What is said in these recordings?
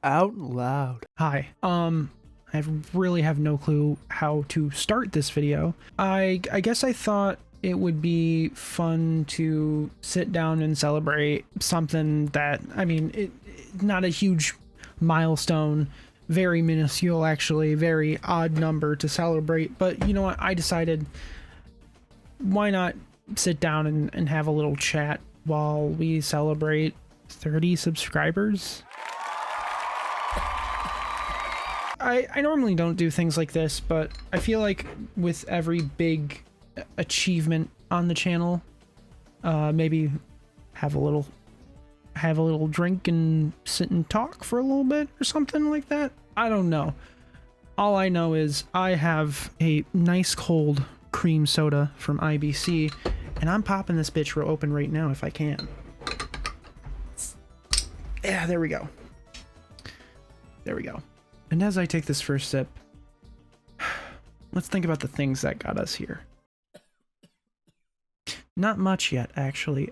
Out loud. Hi. I really have no clue how to start this video. I guess I thought it would be fun to sit down and celebrate something that, I mean, not a huge milestone, very minuscule actually, very odd number to celebrate, but you know what, I decided why not sit down and have a little chat while we celebrate 30 subscribers. I normally don't do things like this, but I feel like with every big achievement on the channel, maybe have a little drink and sit and talk for a little bit or something like that. I don't know. All I know is I have a nice cold cream soda from IBC, and I'm popping this bitch open right now if I can. Yeah, there we go. There we go. And as I take this first sip, let's think about the things that got us here. Not much yet, actually.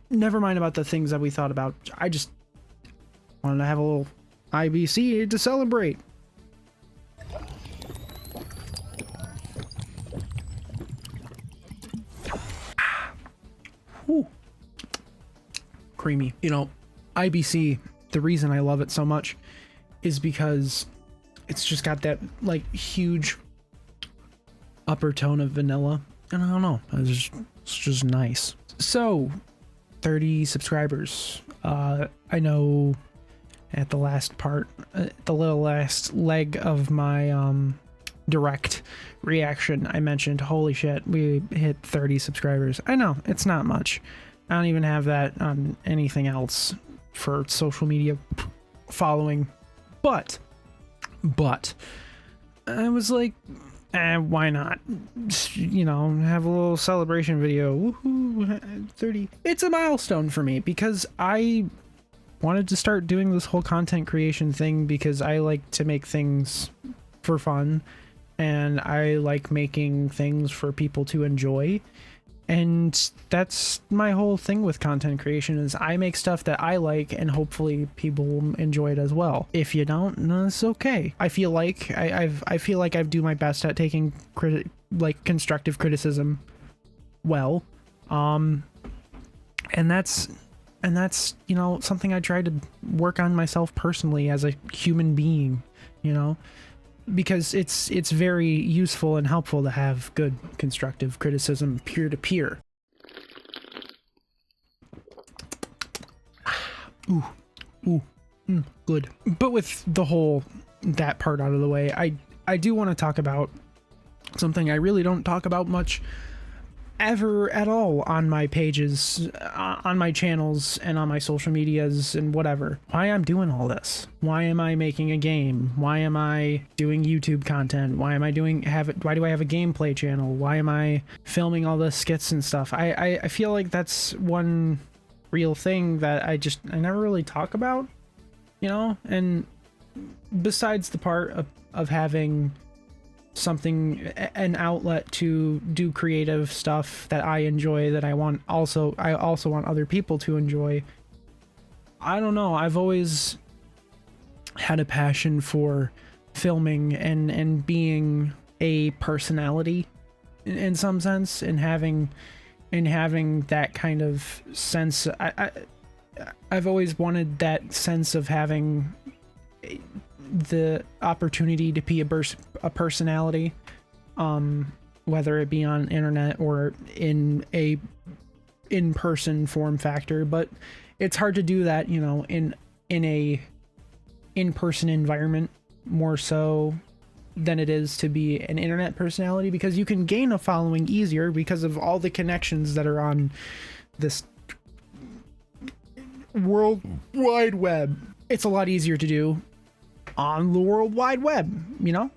Never mind about the things that we thought about. I just wanted to have a little IBC to celebrate. Whew. Creamy. You know, IBC, the reason I love it so much is because it's just got that like huge upper tone of vanilla, and I don't know, it's just nice. So 30 subscribers. I know at the last part, the little last leg of my direct reaction, I mentioned, holy shit, we hit 30 subscribers. I know it's not much. I don't even have that on anything else for social media following. But I was like, why not? You know, have a little celebration video. Woohoo, 30. It's a milestone for me because I wanted to start doing this whole content creation thing because I like to make things for fun and I like making things for people to enjoy. And that's my whole thing with content creation is I make stuff that I like and hopefully people will enjoy it as well. If you don't, no, it's okay. I feel like I feel like I do my best at taking constructive criticism well. And that's you know, something I try to work on myself personally as a human being, you know, because it's very useful and helpful to have good constructive criticism peer to peer. Good. But with that part out of the way, I do want to talk about something I really don't talk about much ever at all on my pages, on my channels, and on my social medias and whatever. Why I'm doing all this. Why am I making a game? Why am I doing YouTube content? Why do I have a gameplay channel? Why am I filming all the skits and stuff? I feel like that's one real thing that I never really talk about, you know? And besides the part of having an outlet to do creative stuff that I enjoy, that I also want other people to enjoy. I don't know, I've always had a passion for filming and being a personality in some sense, and having that kind of sense. I've always wanted that sense of having the opportunity to be a personality, whether it be on internet or in a in-person form factor, but it's hard to do that, you know, in a in-person environment more so than it is to be an internet personality, because you can gain a following easier because of all the connections that are on this World Wide Web. It's a lot easier to do on the World Wide Web, you know?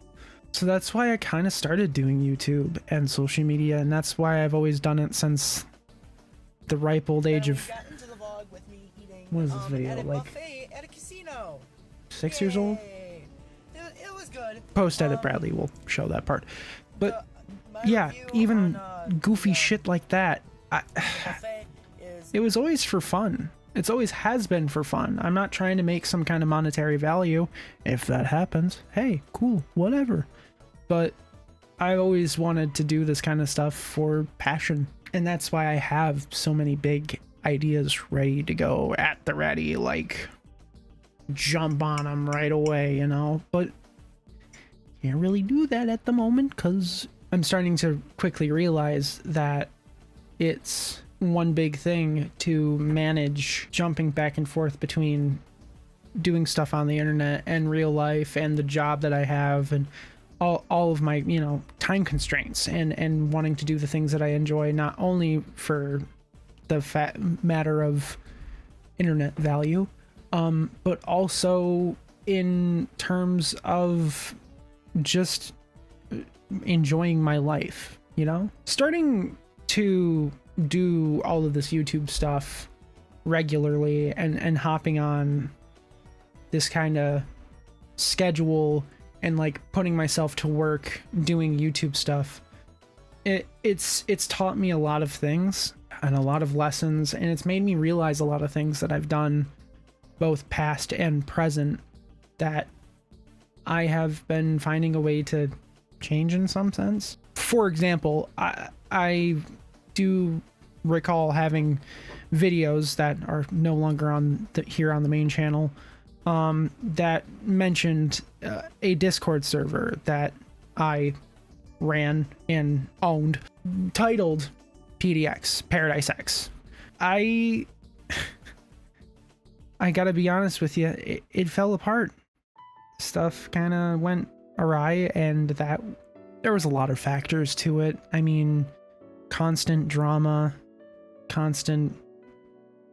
So that's why I kind of started doing YouTube and social media, and that's why I've always done it since the ripe old age of... What is this video, like at a casino. 6 years old? It was good. Post-edit Bradley will show that part. But yeah, even goofy shit like that, it was always for fun. It's always has been for fun. I'm not trying to make some kind of monetary value. If that happens, hey, cool, whatever. But I always wanted to do this kind of stuff for passion. And that's why I have so many big ideas ready to go at the ready, like jump on them right away, you know? But can't really do that at the moment because I'm starting to quickly realize that it's one big thing to manage jumping back and forth between doing stuff on the internet and real life and the job that I have and all of my, you know, time constraints and wanting to do the things that I enjoy, not only for the matter of internet value, but also in terms of just enjoying my life, you know? Starting to do all of this YouTube stuff regularly and hopping on this kind of schedule and like putting myself to work doing YouTube stuff, it's taught me a lot of things and a lot of lessons, and it's made me realize a lot of things that I've done both past and present that I have been finding a way to change in some sense. For example, I do recall having videos that are no longer on here on the main channel that mentioned a Discord server that I ran and owned titled PDX, Paradise X. I gotta be honest with you, it fell apart. Stuff kind of went awry, and that there was a lot of factors to it. I mean, constant drama, constant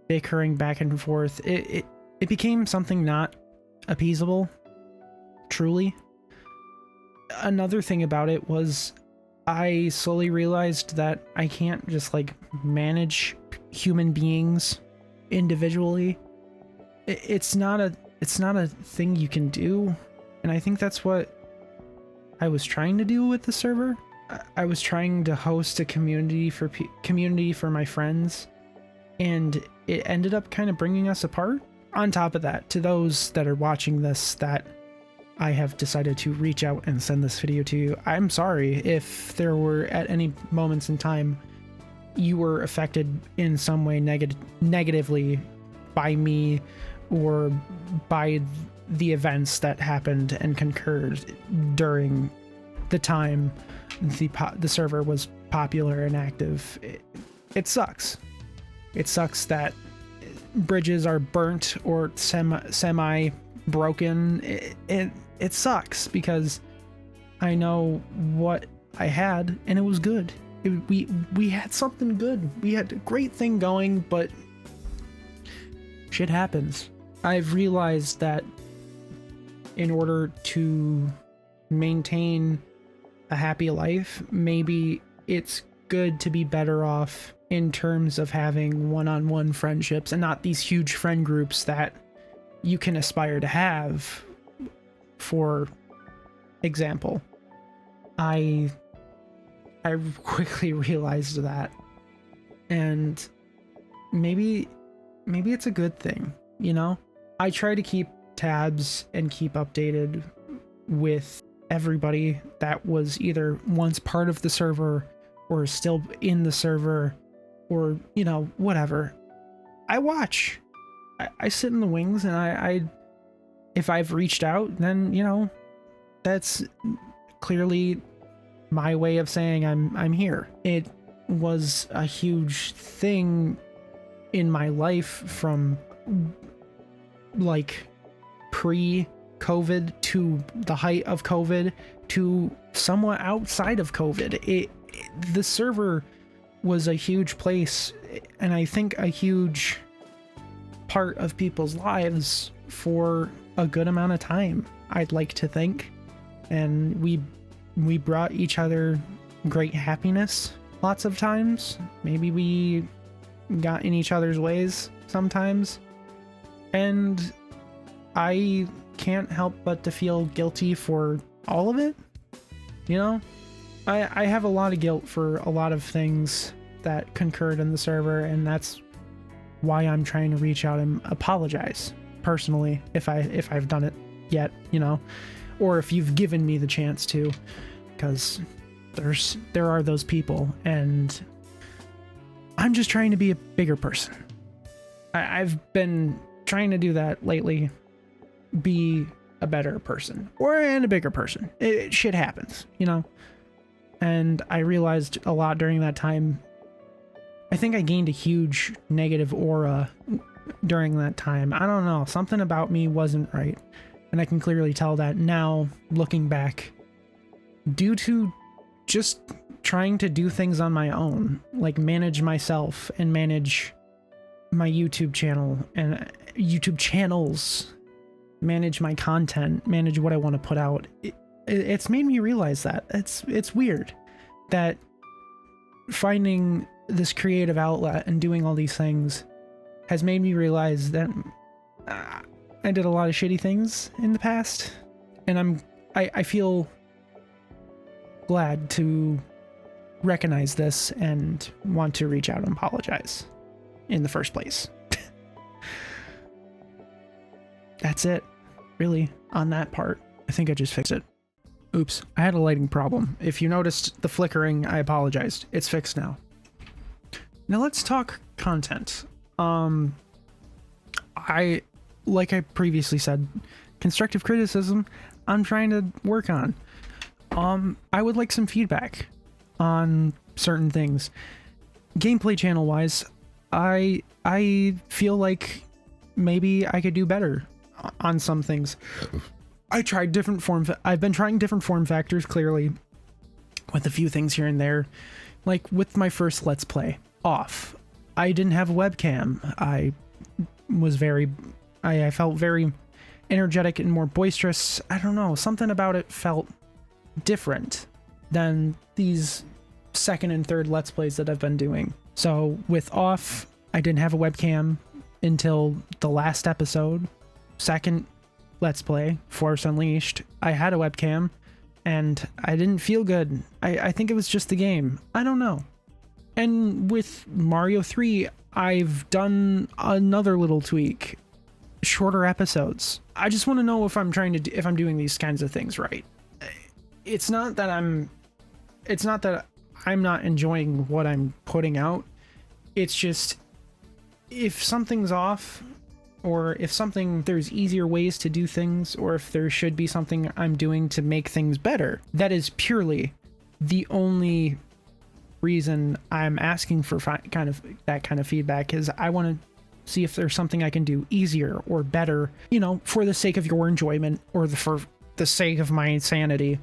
bickering back and forth. It became something not appeasable, truly. Another thing about it was I slowly realized that I can't just like manage human beings individually. It's not a thing you can do, and I think that's what I was trying to do with the server. I was trying to host a community for my friends, and it ended up kind of bringing us apart. On top of that, to those that are watching this that I have decided to reach out and send this video to you, I'm sorry if there were at any moments in time you were affected in some way negatively by me or by the events that happened and concurred during the time the server was popular and active. It sucks. It sucks that bridges are burnt or semi broken. It sucks because I know what I had and it was good. We had something good. We had a great thing going, but shit happens. I've realized that in order to maintain a happy life, maybe it's good to be better off in terms of having one-on-one friendships and not these huge friend groups that you can aspire to have. For example, I quickly realized that, and maybe it's a good thing, you know? I try to keep tabs and keep updated with everybody that was either once part of the server or still in the server or, you know, whatever. I watch. I sit in the wings, and I if I've reached out, then, you know, that's clearly my way of saying I'm here. It was a huge thing in my life from like pre-COVID to the height of COVID to somewhat outside of COVID. The server was a huge place, and I think a huge part of people's lives for a good amount of time, I'd like to think. And we brought each other great happiness lots of times. Maybe we got in each other's ways sometimes, and I can't help but to feel guilty for all of it. You know, I have a lot of guilt for a lot of things that concurred in the server, and that's why I'm trying to reach out and apologize personally if I've done it yet, you know, or if you've given me the chance to, because there are those people, and I'm just trying to be a bigger person. I've been trying to do that lately, be a better person and a bigger person. Shit happens, you know, and I realized a lot during that time. I think I gained a huge negative aura during that time. I don't know, something about me wasn't right, and I can clearly tell that now, looking back, due to just trying to do things on my own, like manage myself and manage my YouTube channel and YouTube channels, manage my content, manage what I want to put out. It's made me realize that it's weird that finding this creative outlet and doing all these things has made me realize that I did a lot of shitty things in the past, and I feel glad to recognize this and want to reach out and apologize in the first place. That's it, really, on that part. I think I just fixed it. Oops, I had a lighting problem. If you noticed the flickering, I apologized. It's fixed now. Now let's talk content. Like I previously said, constructive criticism I'm trying to work on. I would like some feedback on certain things. Gameplay channel wise, I feel like maybe I could do better on some things. I've been trying different form factors, clearly, with a few things here and there. Like with my first Let's Play, Off, I didn't have a webcam. I felt very energetic and more boisterous. I don't know, something about it felt different than these second and third Let's Plays that I've been doing. So with Off, I didn't have a webcam until the last episode. Second Let's Play, Force Unleashed, I had a webcam and I didn't feel good. I think it was just the game. I don't know. And with Mario 3, I've done another little tweak. Shorter episodes. I just want to know if I'm doing these kinds of things right. It's not that I'm not enjoying what I'm putting out. It's just, if something's off, or if there's easier ways to do things, or if there should be something I'm doing to make things better, that is purely the only reason I'm asking for that kind of feedback, is I want to see if there's something I can do easier or better, you know, for the sake of your enjoyment, or for the sake of my sanity.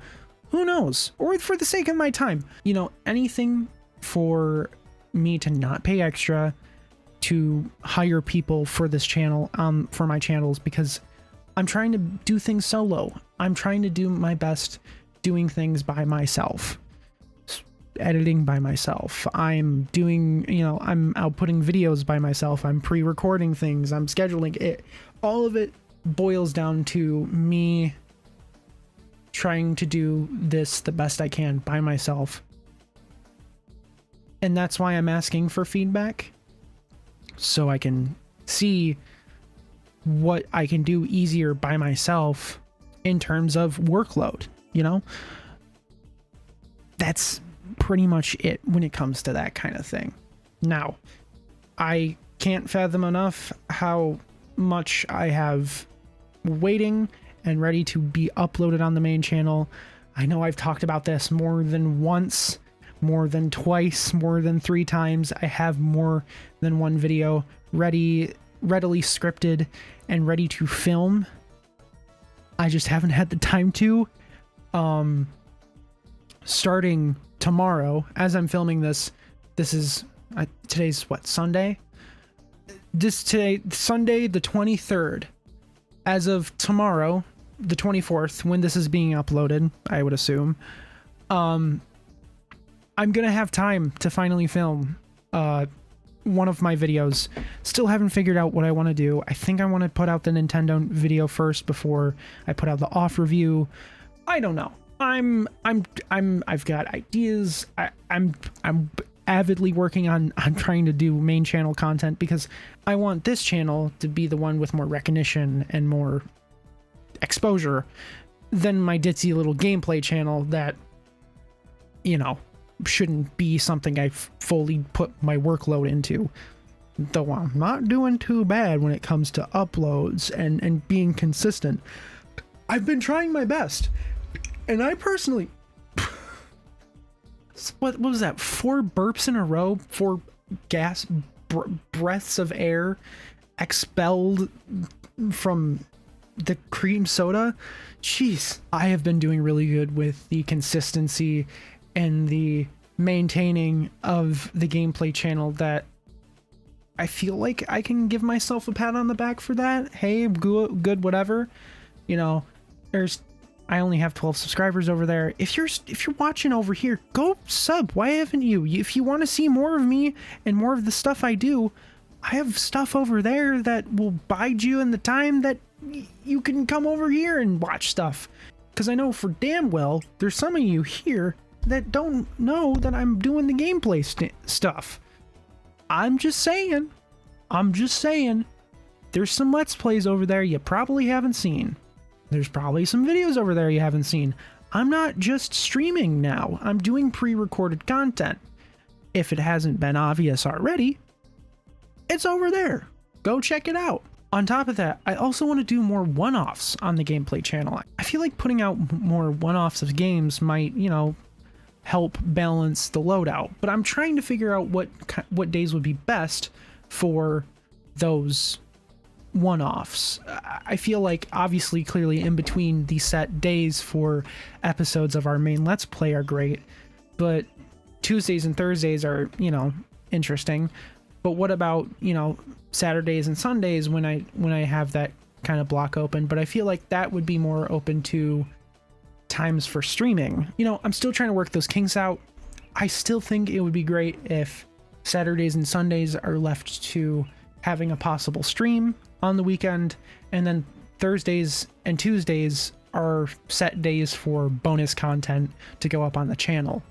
Who knows? Or for the sake of my time. You know, anything for me to not pay extra, to hire people for this channel, for my channels, because I'm trying to do things solo. I'm trying to do my best doing things by myself. Editing by myself. I'm doing, you know, I'm outputting videos by myself. I'm pre-recording things. I'm scheduling it. All of it boils down to me trying to do this the best I can by myself. And that's why I'm asking for feedback, so I can see what I can do easier by myself in terms of workload, you know? That's pretty much it when it comes to that kind of thing. Now, I can't fathom enough how much I have waiting and ready to be uploaded on the main channel. I know I've talked about this more than once, more than twice, more than 3 times. I have more than one video readily scripted and ready to film. I just haven't had the time to. Starting tomorrow, as I'm filming this is today's what, Sunday? Sunday the 23rd. As of tomorrow, the 24th, when this is being uploaded, I would assume, I'm gonna have time to finally film one of my videos. Still haven't figured out what I want to do. I think I want to put out the Nintendo video first before I put out the Off review. I don't know. I've got ideas. avidly working on trying to do main channel content because I want this channel to be the one with more recognition and more exposure than my ditzy little gameplay channel that, you know, shouldn't be something I fully put my workload into. Though I'm not doing too bad when it comes to uploads and being consistent. I've been trying my best. And I personally... What was that? 4 burps in a row? 4 gas breaths of air expelled from the cream soda? Jeez. I have been doing really good with the consistency and the maintaining of the gameplay channel that I feel like I can give myself a pat on the back for that. Hey, good, whatever. You know, I only have 12 subscribers over there. If you're watching over here, go sub. Why haven't you? If you want to see more of me and more of the stuff I do, I have stuff over there that will bide you in the time that you can come over here and watch stuff. Because I know for damn well, there's some of you here that don't know that I'm doing the gameplay stuff. I'm just saying. There's some Let's Plays over there you probably haven't seen. There's probably some videos over there you haven't seen. I'm not just streaming now. I'm doing pre-recorded content. If it hasn't been obvious already, it's over there. Go check it out. On top of that, I also want to do more one-offs on the gameplay channel. I feel like putting out more one-offs of games might, you know, help balance the loadout. But I'm trying to figure out what days would be best for those one-offs. I feel like obviously clearly in between the set days for episodes of our main Let's Play are great, but Tuesdays and Thursdays are, you know, interesting. But what about, you know, Saturdays and Sundays when I have that kind of block open? But I feel like that would be more open to times for streaming. You know, I'm still trying to work those kinks out. I still think it would be great if Saturdays and Sundays are left to having a possible stream on the weekend, and then Thursdays and Tuesdays are set days for bonus content to go up on the channel.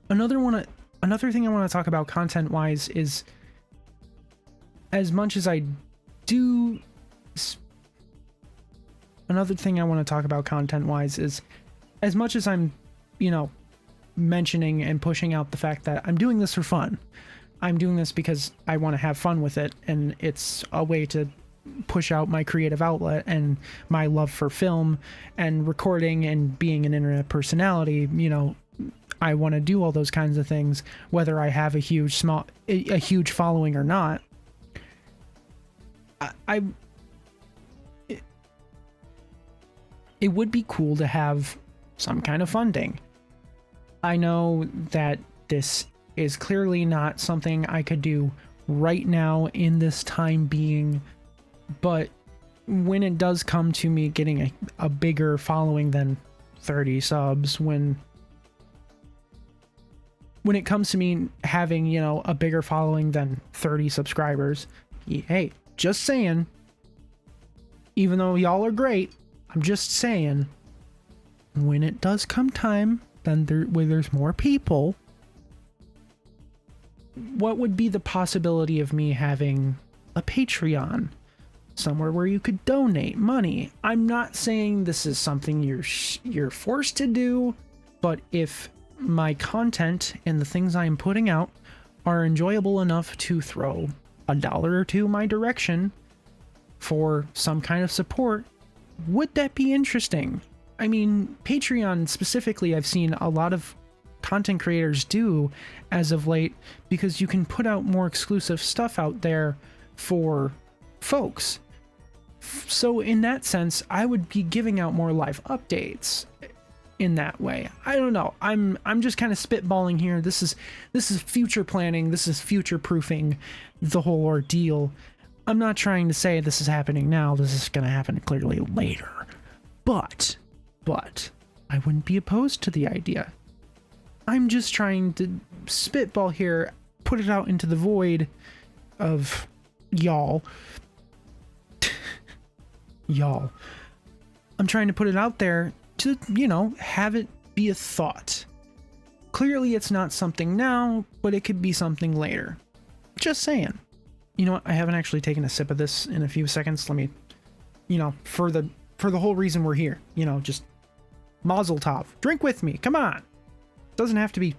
Another thing I want to talk about content wise is, as much as I do, another thing I want to talk about content wise is, as much as I'm, you know, mentioning and pushing out the fact that I'm doing this for fun. I'm doing this because I want to have fun with it, and it's a way to push out my creative outlet and my love for film and recording and being an internet personality. You know, I want to do all those kinds of things, whether I have a huge following or not. It would be cool to have some kind of funding. I know that this is clearly not something I could do right now in this time being, but when it does come to me getting a bigger following than 30 subs, when it comes to me having, you know, a bigger following than 30 subscribers, hey, just saying, even though y'all are great, I'm just saying, when it does come time, then where there's more people, what would be the possibility of me having a Patreon? Somewhere where you could donate money. I'm not saying this is something you're forced to do, but if my content and the things I'm putting out are enjoyable enough to throw $1 or $2 my direction for some kind of support, would that be interesting? I mean, Patreon specifically, I've seen a lot of content creators do as of late, because you can put out more exclusive stuff out there for folks. So in that sense, I would be giving out more live updates in that way. I don't know. I'm just kind of spitballing here. This is future planning. This is future proofing the whole ordeal. I'm not trying to say this is happening now. This is going to happen clearly later. But I wouldn't be opposed to the idea. I'm just trying to spitball here, put it out into the void of y'all. Y'all. I'm trying to put it out there to, you know, have it be a thought. Clearly it's not something now, but it could be something later. Just saying. You know what? I haven't actually taken a sip of this in a few seconds. Let me, for the whole reason we're here, just Mazel Tov. Drink with me. Come on. Doesn't have to be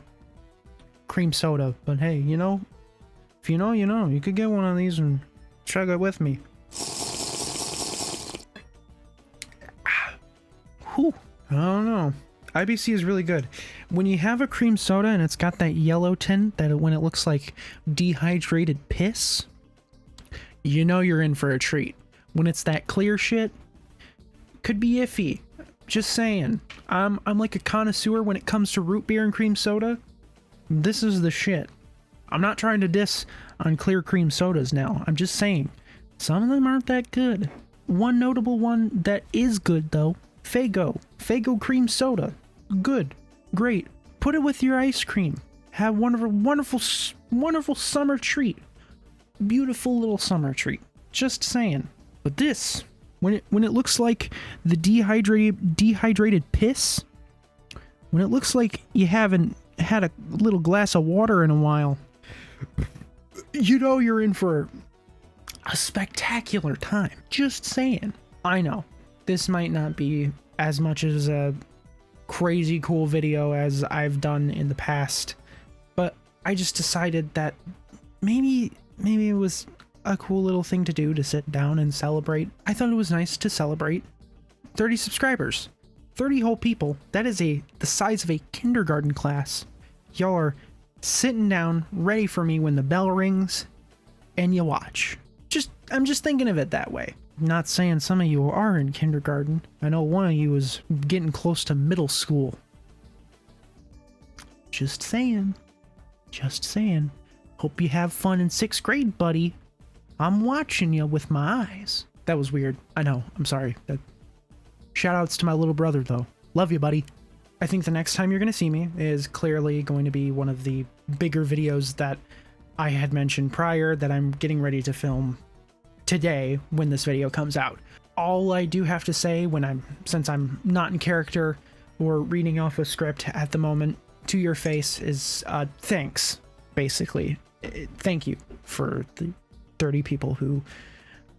cream soda, but hey, if you know, you could get one of these and chug it with me. Whew. I don't know. IBC is really good. When you have a cream soda and it's got that yellow tint, when it looks like dehydrated piss, you know you're in for a treat. When it's that clear shit, could be iffy. Just saying. I'm like a connoisseur when it comes to root beer and cream soda. This is the shit. I'm not trying to diss on clear cream sodas now. I'm just saying, some of them aren't that good. One notable one that is good though, Faygo. Faygo cream soda. Good. Great. Put it with your ice cream. Have wonderful summer treat. Beautiful little summer treat. Just saying. But this, when it looks like the dehydrated piss, when it looks like you haven't had a little glass of water in a while, you know you're in for a spectacular time. Just saying. I know this might not be as much as a crazy cool video as I've done in the past, but I just decided that maybe it was a cool little thing to do, to sit down and celebrate. I thought it was nice to celebrate 30 subscribers. 30 whole people. That is the size of a kindergarten class. Y'all are sitting down ready for me when the bell rings and you watch. I'm just thinking of it that way. Not saying some of you are in kindergarten. I know one of you is getting close to middle school. Just saying. Just saying. Hope you have fun in 6th grade, buddy. I'm watching you with my eyes. That was weird. I know. I'm sorry. Shout outs to my little brother, though. Love you, buddy. I think the next time you're going to see me is clearly going to be one of the bigger videos that I had mentioned prior that I'm getting ready to film today when this video comes out. All I do have to say since I'm not in character or reading off a script at the moment to your face is thanks, basically. Thank you for the 30 people who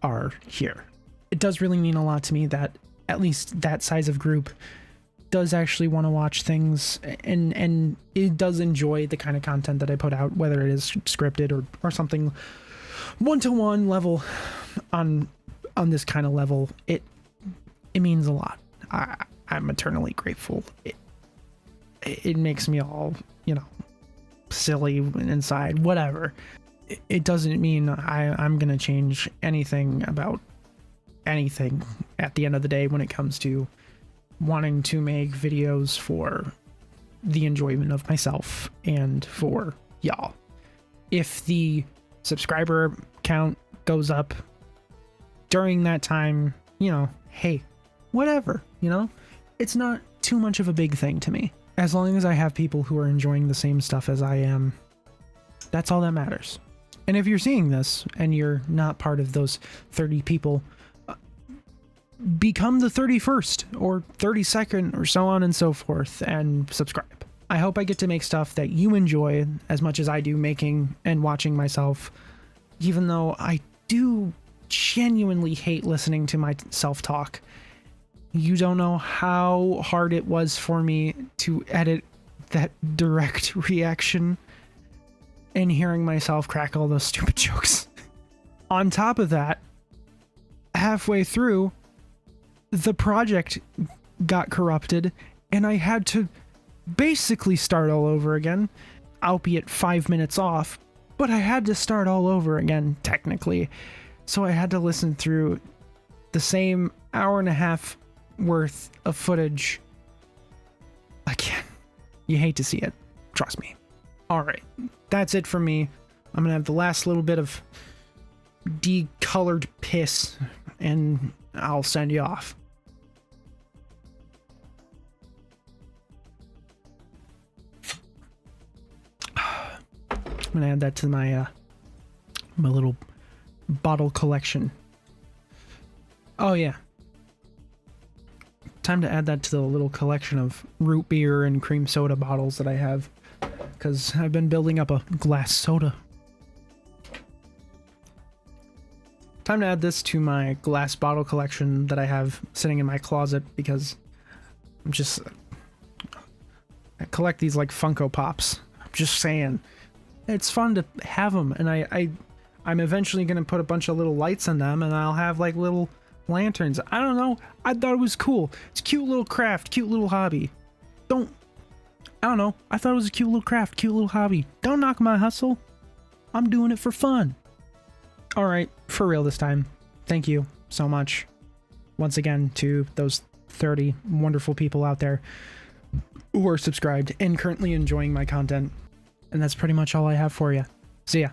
are here. It does really mean a lot to me that at least that size of group does actually want to watch things and it does enjoy the kind of content that I put out, whether it is scripted or something one-to-one level on this kind of level. It means a lot. I'm eternally grateful. It makes me all, silly inside, whatever. It doesn't mean I'm gonna change anything about anything at the end of the day when it comes to wanting to make videos for the enjoyment of myself and for y'all. If the subscriber count goes up during that time, hey, whatever, it's not too much of a big thing to me. As long as I have people who are enjoying the same stuff as I am, that's all that matters. And if you're seeing this and you're not part of those 30 people, become the 31st or 32nd or so on and so forth and subscribe. I hope I get to make stuff that you enjoy as much as I do making and watching myself, even though I do genuinely hate listening to my self-talk. You don't know how hard it was for me to edit that direct reaction and hearing myself crack all those stupid jokes. On top of that, halfway through, the project got corrupted and I had to basically start all over again, albeit 5 minutes off, but I had to start all over again technically. So I had to listen through the same hour and a half worth of footage again. You hate to see it, trust me. All right, that's it for me. I'm gonna have the last little bit of decolored piss and I'll send you off. I'm gonna add that to my my little bottle collection. Oh yeah. time to add that to the little collection of root beer and cream soda bottles that I have, because I've been building up a glass soda. Time to add this to my glass bottle collection that I have sitting in my closet, because I collect these like Funko Pops. I'm just saying, it's fun to have them, and I'm eventually gonna put a bunch of little lights in them, and I'll have like little lanterns. I don't know. I thought it was cool. It's a cute little craft, cute little hobby. I don't know. I thought it was a cute little craft, cute little hobby. Don't knock my hustle. I'm doing it for fun. All right, for real this time. Thank you so much once again to those 30 wonderful people out there who are subscribed and currently enjoying my content. And that's pretty much all I have for you. See ya.